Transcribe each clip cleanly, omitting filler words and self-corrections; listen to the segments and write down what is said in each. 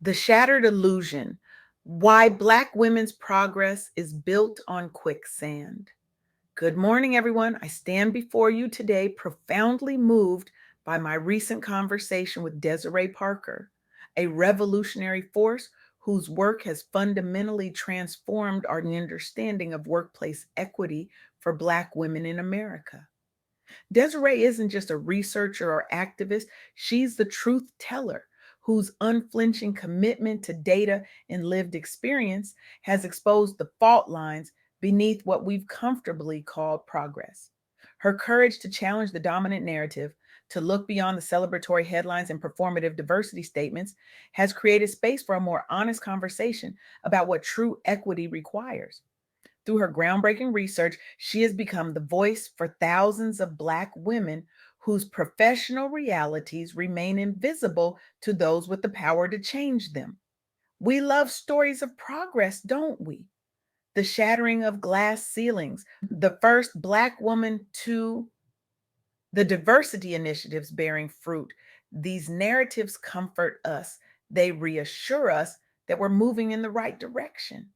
The Shattered Illusion: Why Black Women's Progress is Built on Quicksand. Good morning, everyone. I stand before you today profoundly moved by my recent conversation with Desiree Parker, a revolutionary force whose work has fundamentally transformed our understanding of workplace equity for Black women in America. Desiree isn't just a researcher or activist, she's the truth teller whose unflinching commitment to data and lived experience has exposed the fault lines beneath what we've comfortably called progress. Her courage to challenge the dominant narrative, to look beyond the celebratory headlines and performative diversity statements, has created space for a more honest conversation about what true equity requires. Through her groundbreaking research, she has become the voice for thousands of Black women whose professional realities remain invisible to those with the power to change them. We love stories of progress, don't we? The shattering of glass ceilings, the first Black woman to the diversity initiatives bearing fruit. These narratives comfort us. They reassure us that we're moving in the right direction,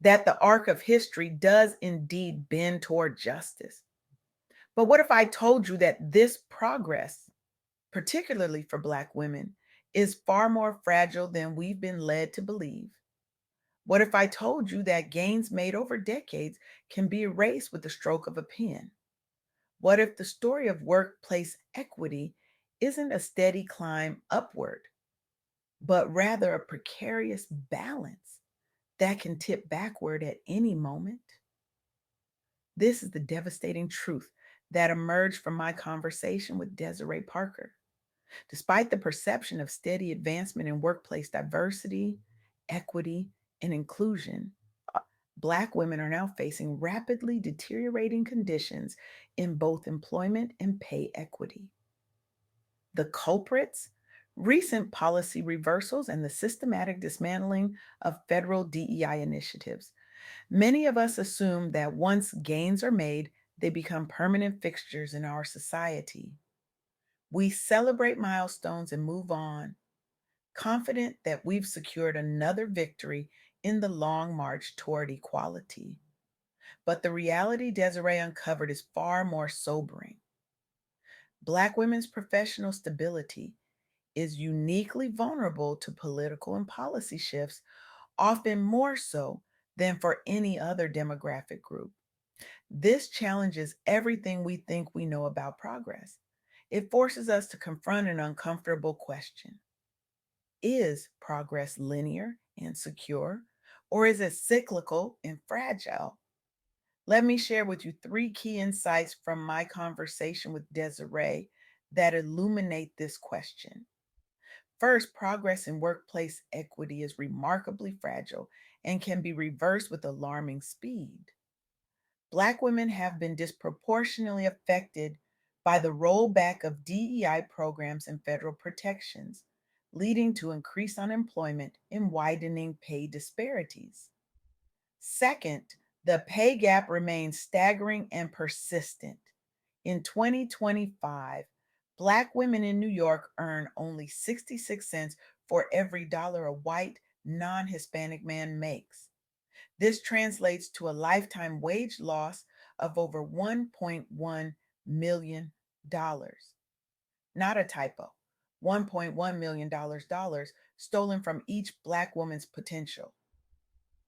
that the arc of history does indeed bend toward justice. But what if I told you that this progress, particularly for Black women, is far more fragile than we've been led to believe? What if I told you that gains made over decades can be erased with the stroke of a pen? What if the story of workplace equity isn't a steady climb upward, but rather a precarious balance that can tip backward at any moment? This is the devastating truth that emerged from my conversation with Desiree Parker. Despite the perception of steady advancement in workplace diversity, equity, and inclusion, Black women are now facing rapidly deteriorating conditions in both employment and pay equity. The culprits? Recent policy reversals and the systematic dismantling of federal DEI initiatives. Many of us assume that once gains are made, they become permanent fixtures in our society. We celebrate milestones and move on, confident that we've secured another victory in the long march toward equality. But the reality Desiree uncovered is far more sobering. Black women's professional stability is uniquely vulnerable to political and policy shifts, often more so than for any other demographic group. This challenges everything we think we know about progress. It forces us to confront an uncomfortable question: is progress linear and secure, or is it cyclical and fragile? Let me share with you three key insights from my conversation with Desiree that illuminate this question. First, progress in workplace equity is remarkably fragile and can be reversed with alarming speed. Black women have been disproportionately affected by the rollback of DEI programs and federal protections, leading to increased unemployment and widening pay disparities. Second, the pay gap remains staggering and persistent. In 2025, Black women in New York earn only 66 cents for every dollar a white, non Hispanic man makes. This translates to a lifetime wage loss of over $1.1 million. Not a typo. $1.1 million stolen from each Black woman's potential.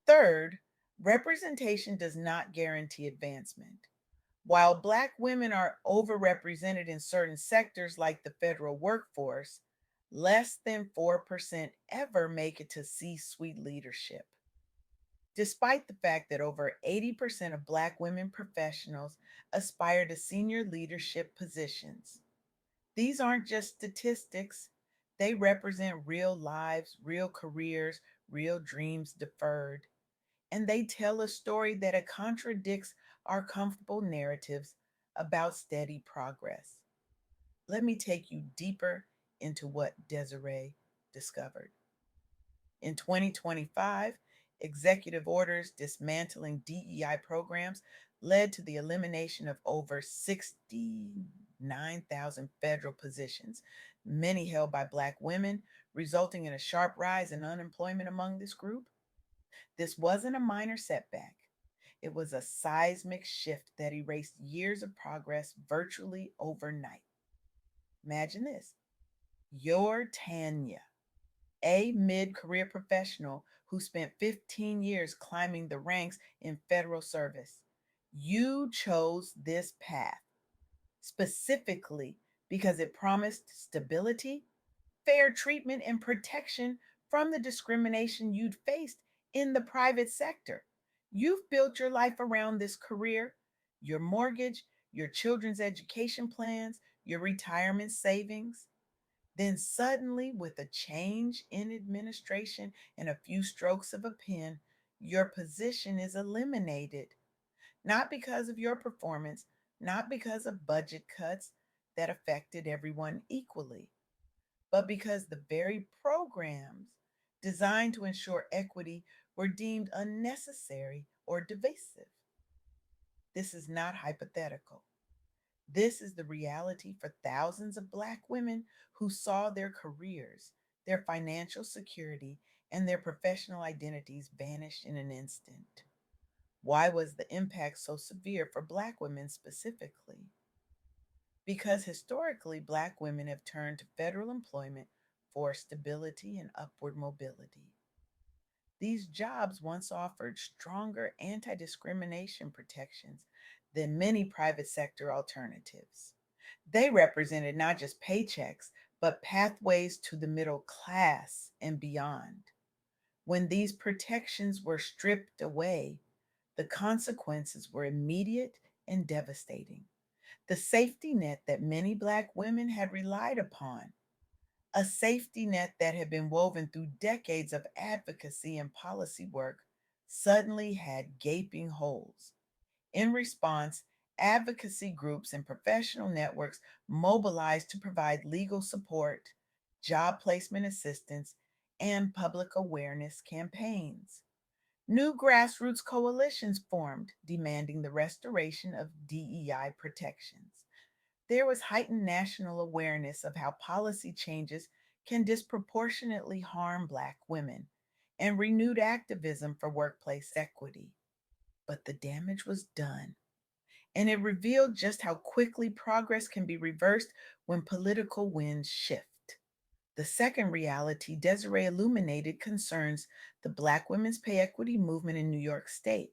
Third, representation does not guarantee advancement. While Black women are overrepresented in certain sectors like the federal workforce, less than 4% ever make it to C suite leadership. Despite the fact that over 80% of Black women professionals aspire to senior leadership positions. These aren't just statistics, they represent real lives, real careers, real dreams deferred. And they tell a story that contradicts our comfortable narratives about steady progress. Let me take you deeper into what Desiree discovered. In 2025, executive orders dismantling DEI programs led to the elimination of over 69,000 federal positions, many held by Black women, resulting in a sharp rise in unemployment among this group. This wasn't a minor setback. It was a seismic shift that erased years of progress virtually overnight. Imagine this: you're Tanya, a mid career professional who spent 15 years climbing the ranks in federal service. You chose this path specifically because it promised stability, fair treatment, and protection from the discrimination you'd faced in the private sector. You've built your life around this career, your mortgage, your children's education plans, your retirement savings. Then suddenly, with a change in administration and a few strokes of a pen, your position is eliminated. Not because of your performance, not because of budget cuts that affected everyone equally, but because the very programs designed to ensure equity were deemed unnecessary or divisive. This is not hypothetical. This is the reality for thousands of Black women who saw their careers, their financial security, and their professional identities vanish in an instant. Why was the impact so severe for Black women specifically? Because historically, Black women have turned to federal employment for stability and upward mobility. These jobs once offered stronger anti discrimination protections than many private sector alternatives. They represented not just paychecks, but pathways to the middle class and beyond. When these protections were stripped away, the consequences were immediate and devastating. The safety net that many Black women had relied upon, a safety net that had been woven through decades of advocacy and policy work, suddenly had gaping holes. In response, advocacy groups and professional networks mobilized to provide legal support, job placement assistance, and public awareness campaigns. New grassroots coalitions formed, demanding the restoration of DEI protections. There was heightened national awareness of how policy changes can disproportionately harm Black women, and renewed activism for workplace equity. But the damage was done, and it revealed just how quickly progress can be reversed when political winds shift. The second reality Desiree illuminated concerns the Black women's pay equity movement in New York State.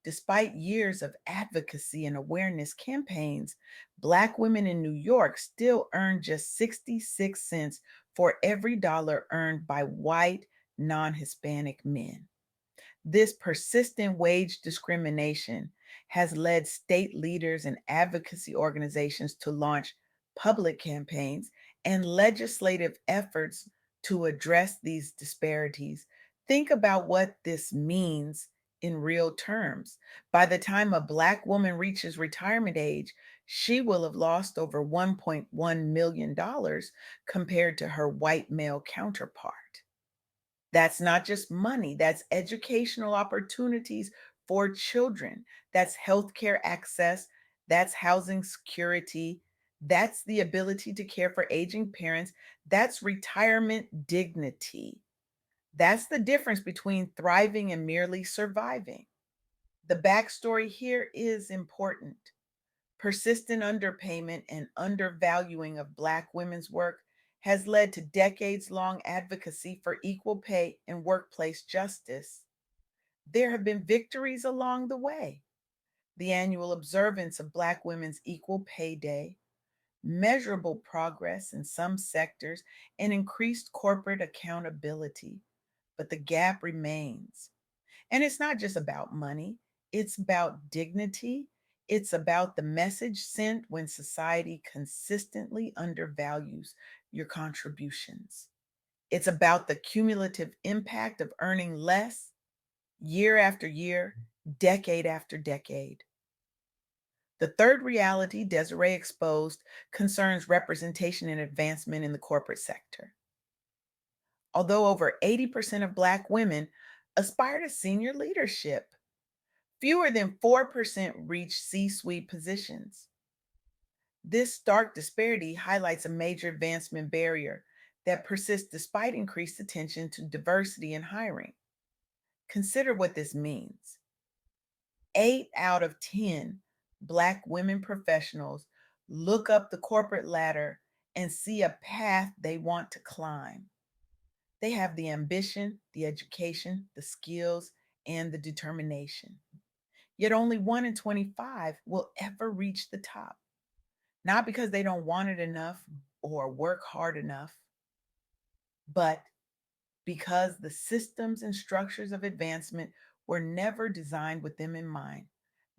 Despite years of advocacy and awareness campaigns, Black women in New York still earn just 66 cents for every dollar earned by white, non Hispanic men. This persistent wage discrimination has led state leaders and advocacy organizations to launch public campaigns and legislative efforts to address these disparities. Think about what this means in real terms. By the time a Black woman reaches retirement age, she will have lost over $1.1 million compared to her white male counterpart. That's not just money, that's educational opportunities for children, that's healthcare access, that's housing security, that's the ability to care for aging parents, that's retirement dignity. That's the difference between thriving and merely surviving. The backstory here is important. Persistent underpayment and undervaluing of Black women's work has led to decades long advocacy for equal pay and workplace justice. There have been victories along the way: the annual observance of Black Women's Equal Pay Day, measurable progress in some sectors, and increased corporate accountability. But the gap remains. And it's not just about money, it's about dignity. It's about the message sent when society consistently undervalues your contributions. It's about the cumulative impact of earning less year after year, decade after decade. The third reality Desiree exposed concerns representation and advancement in the corporate sector. Although over 80% of Black women aspire to senior leadership, fewer than 4% reach C suite positions. This stark disparity highlights a major advancement barrier. that persists despite increased attention to diversity in hiring. Consider what this means. 8 out of 10 Black women professionals look up the corporate ladder and see a path they want to climb. They have the ambition, the education, the skills, and the determination. Yet only 1 in 25 will ever reach the top, not because they don't want it enough or work hard enough, but because the systems and structures of advancement were never designed with them in mind.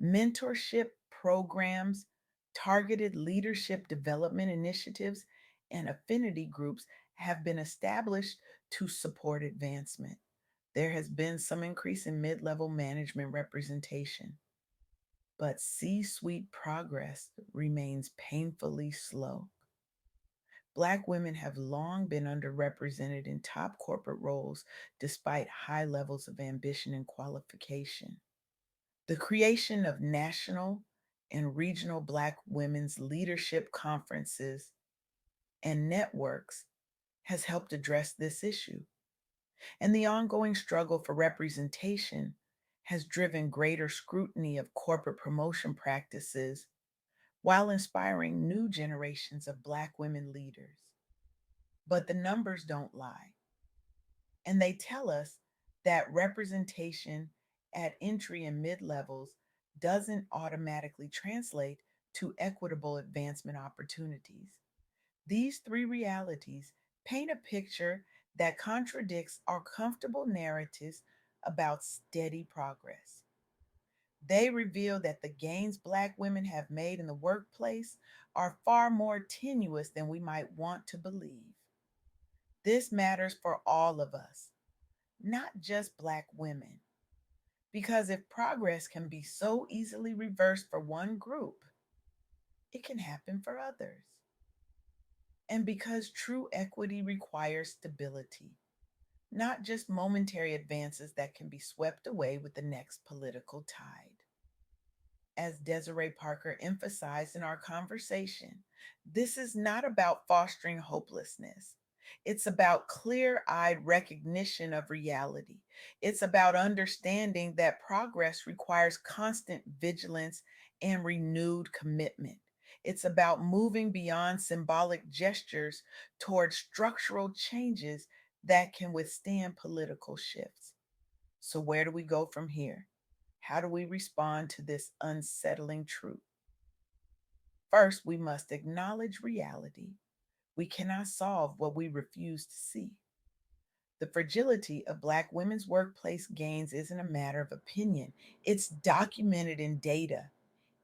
Mentorship programs, targeted leadership development initiatives, and affinity groups have been established to support advancement. There has been some increase in mid level management representation, but C suite progress remains painfully slow. Black women have long been underrepresented in top corporate roles despite high levels of ambition and qualification. The creation of national and regional Black women's leadership conferences and networks has helped address this issue. And the ongoing struggle for representation has driven greater scrutiny of corporate promotion practices while inspiring new generations of Black women leaders. But the numbers don't lie. And they tell us that representation at entry and mid levels doesn't automatically translate to equitable advancement opportunities. These three realities paint a picture that contradicts our comfortable narratives about steady progress. They reveal that the gains Black women have made in the workplace are far more tenuous than we might want to believe. This matters for all of us, not just Black women, because if progress can be so easily reversed for one group, it can happen for others. And because true equity requires stability, not just momentary advances that can be swept away with the next political tide. As Desiree Parker emphasized in our conversation, this is not about fostering hopelessness. It's about clear eyed recognition of reality. It's about understanding that progress requires constant vigilance and renewed commitment. It's about moving beyond symbolic gestures towards structural changes that can withstand political shifts. So, where do we go from here? How do we respond to this unsettling truth? First, we must acknowledge reality. We cannot solve what we refuse to see. The fragility of Black women's workplace gains isn't a matter of opinion, it's documented in data,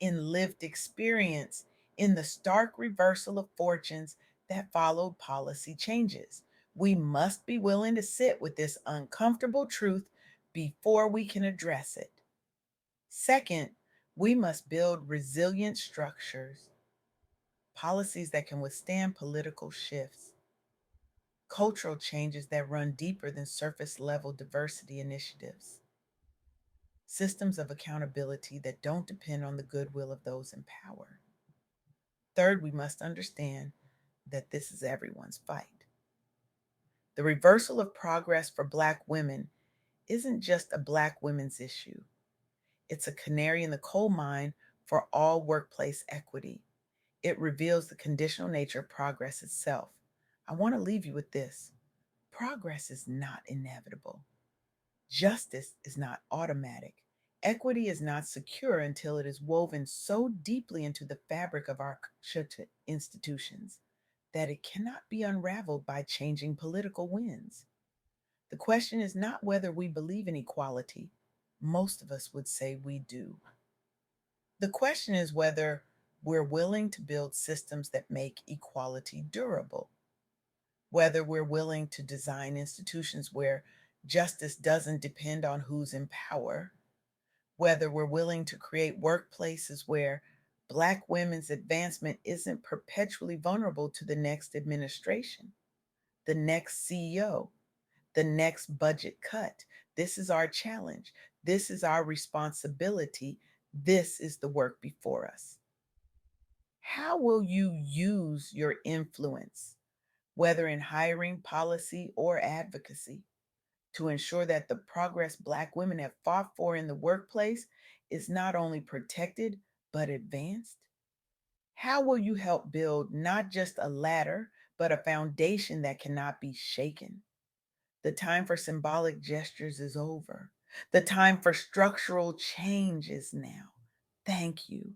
in lived experience, in the stark reversal of fortunes that followed policy changes. We must be willing to sit with this uncomfortable truth before we can address it. Second, we must build resilient structures, policies that can withstand political shifts, cultural changes that run deeper than surface level diversity initiatives, systems of accountability that don't depend on the goodwill of those in power. Third, we must understand that this is everyone's fight. The reversal of progress for Black women isn't just a Black women's issue, it's a canary in the coal mine for all workplace equity. It reveals the conditional nature of progress itself. I want to leave you with this: progress is not inevitable, justice is not automatic, equity is not secure until it is woven so deeply into the fabric of our institutions that it cannot be unraveled by changing political winds. The question is not whether we believe in equality. Most of us would say we do. The question is whether we're willing to build systems that make equality durable, whether we're willing to design institutions where justice doesn't depend on who's in power, whether we're willing to create workplaces where Black women's advancement isn't perpetually vulnerable to the next administration, the next CEO, the next budget cut. This is our challenge. This is our responsibility. This is the work before us. How will you use your influence? whether in hiring, policy, or advocacy, to ensure that the progress Black women have fought for in the workplace is not only protected but advanced? How will you help build not just a ladder, but a foundation that cannot be shaken? The time for symbolic gestures is over. The time for structural change is now. Thank you.